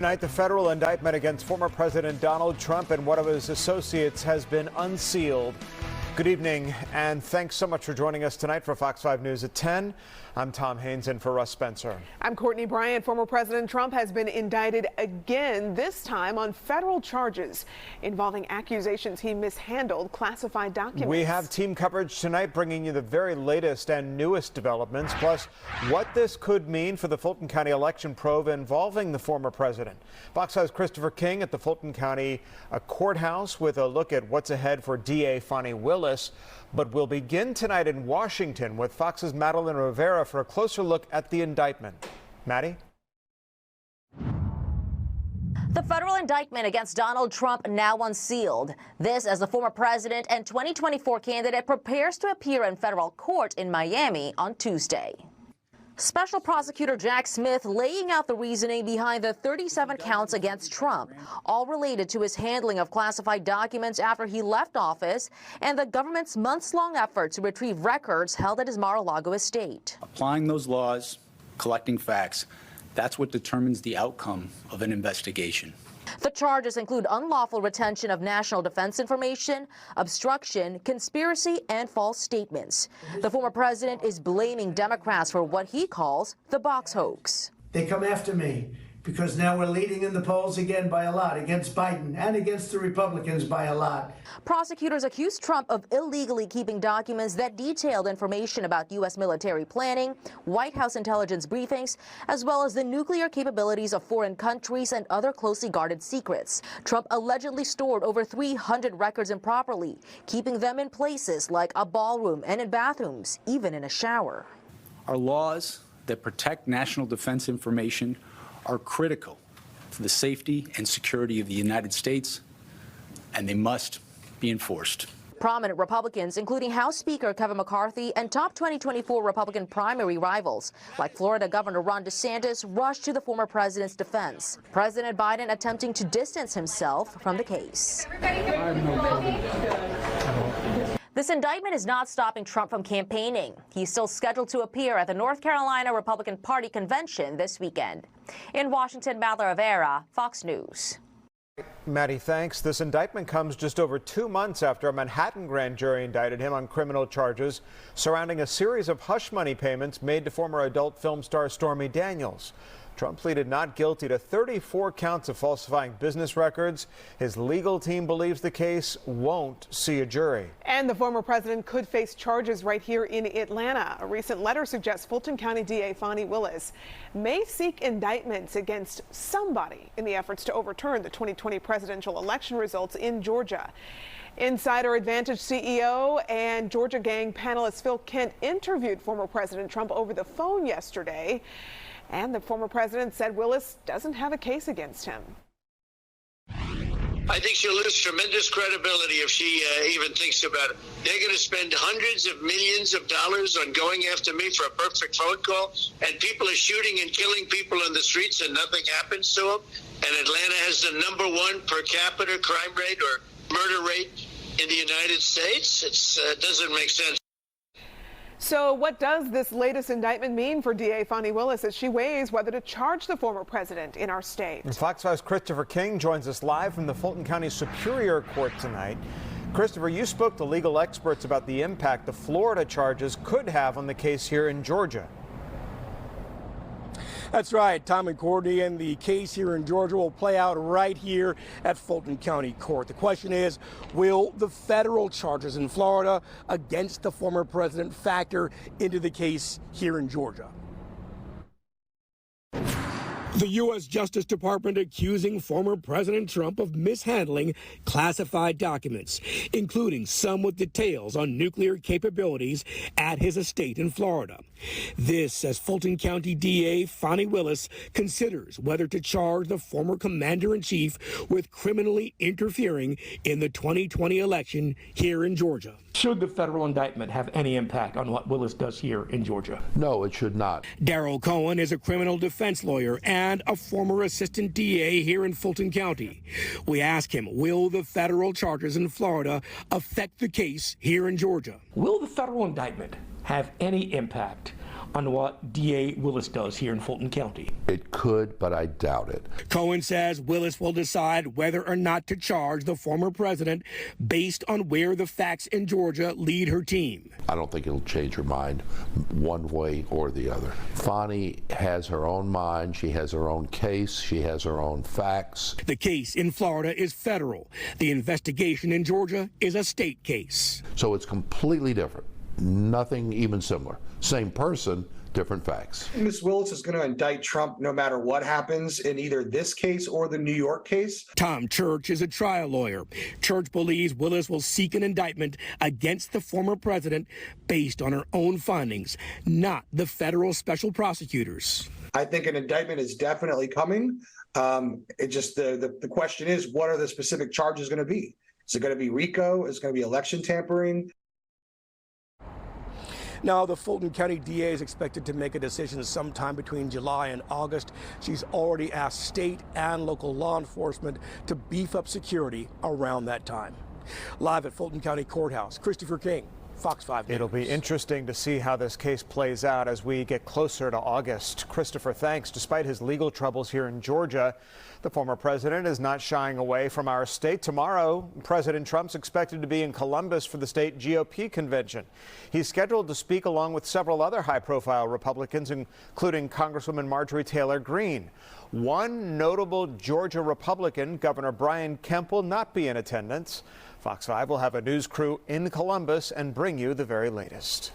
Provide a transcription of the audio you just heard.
Tonight, the federal indictment against former President Donald Trump and one of his associates has been unsealed. Good evening, and thanks so much for joining us tonight for Fox 5 News at 10. I'm Tom Haynes in for Russ Spencer. I'm Courtney Bryant. Former President Trump has been indicted again, this time on federal charges involving accusations he mishandled classified documents. We have team coverage tonight bringing you the very latest and newest developments, plus what this could mean for the Fulton County election probe involving the former president. Fox 5's Christopher King at the Fulton County courthouse with a look at what's ahead for DA Fani Willis. But we'll begin tonight in Washington with Fox's Madeline Rivera for a closer look at the indictment. Maddie? The federal indictment against Donald Trump now unsealed. This as the former president and 2024 candidate prepares to appear in federal court in Miami on Tuesday. Special Prosecutor Jack Smith laying out the reasoning behind the 37 counts against Trump, all related to his handling of classified documents after he left office and the government's months-long effort to retrieve records held at his Mar-a-Lago estate. Applying those laws, collecting facts, that's what determines the outcome of an investigation. The charges include unlawful retention of national defense information, obstruction, conspiracy, and false statements. The former president is blaming Democrats for what he calls the box hoax. They come after me because now we're leading in the polls again by a lot, against Biden and against the Republicans by a lot. Prosecutors accuse Trump of illegally keeping documents that detailed information about U.S. military planning, White House intelligence briefings, as well as the nuclear capabilities of foreign countries and other closely guarded secrets. Trump allegedly stored over 300 records improperly, keeping them in places like a ballroom and in bathrooms, even in a shower. Our laws that protect national defense information are critical to the safety and security of the United States, and they must be enforced. Prominent Republicans, including House Speaker Kevin McCarthy and top 2024 Republican primary rivals, like Florida Governor Ron DeSantis, rushed to the former president's defense. President Biden attempting to distance himself from the case. This indictment is not stopping Trump from campaigning. He's still scheduled to appear at the North Carolina Republican Party convention this weekend. In Washington, Madeline Rivera, Fox News. Maddie, thanks. This indictment comes just over 2 months after a Manhattan grand jury indicted him on criminal charges surrounding a series of hush money payments made to former adult film star Stormy Daniels. Trump pleaded not guilty to 34 counts of falsifying business records. His legal team believes the case won't see a jury. And the former president could face charges right here in Atlanta. A recent letter suggests Fulton County DA Fani Willis may seek indictments against somebody in the efforts to overturn the 2020 presidential election results in Georgia. Insider Advantage CEO and Georgia Gang panelist Phil Kent interviewed former President Trump over the phone yesterday. And the former president said Willis doesn't have a case against him. I think she'll lose tremendous credibility if she even thinks about it. They're going to spend hundreds of millions of dollars on going after me for a perfect phone call, and people are shooting and killing people in the streets and nothing happens to them. And Atlanta has the #1 per capita crime rate or murder rate in the United States. It doesn't make sense. So what does this latest indictment mean for DA Fani Willis as she weighs whether to charge the former president in our state? And Fox 5's Christopher King joins us live from the Fulton County Superior Court tonight. Christopher, you spoke to legal experts about the impact the Florida charges could have on the case here in Georgia. That's right, Tom and Courtney, and the case here in Georgia will play out right here at Fulton County Court. The question is, will the federal charges in Florida against the former president factor into the case here in Georgia? The U.S. Justice Department accusing former President Trump of mishandling classified documents, including some with details on nuclear capabilities at his estate in Florida. This as Fulton County DA Fani Willis considers whether to charge the former commander-in-chief with criminally interfering in the 2020 election here in Georgia. Should the federal indictment have any impact on what Willis does here in Georgia? No, it should not. Darrell Cohen is a criminal defense lawyer and a former assistant DA here in Fulton County. We ask him, will the federal charges in Florida affect the case here in Georgia? Will the federal indictment have any impact on what DA Willis does here in Fulton County. It could, but I doubt it. Cohen says Willis will decide whether or not to charge the former president based on where the facts in Georgia lead her team. I don't think it'll change her mind one way or the other. Fani has her own mind. She has her own case. She has her own facts. The case in Florida is federal. The investigation in Georgia is a state case. So it's completely different. Nothing even similar. Same person, different facts. Ms. Willis is going to indict Trump no matter what happens in either this case or the New York case. Tom Church is a trial lawyer. Church believes Willis will seek an indictment against the former president based on her own findings, not the federal special prosecutors. I think an indictment is definitely coming. It just the question is, what are the specific charges going to be? Is it going to be RICO? Is it going to be election tampering? Now, the Fulton County DA is expected to make a decision sometime between July and August. She's already asked state and local law enforcement to beef up security around that time. Live at Fulton County Courthouse, Christopher King, Fox 5 News. It'll be interesting to see how this case plays out as we get closer to August. Christopher, thanks. Despite his legal troubles here in Georgia, the former president is not shying away from our state. Tomorrow, President Trump's expected to be in Columbus for the state GOP convention. He's scheduled to speak along with several other high-profile Republicans, including Congresswoman Marjorie Taylor Greene. One notable Georgia Republican, Governor Brian Kemp, will not be in attendance. Fox 5 will have a news crew in Columbus and bring you the very latest.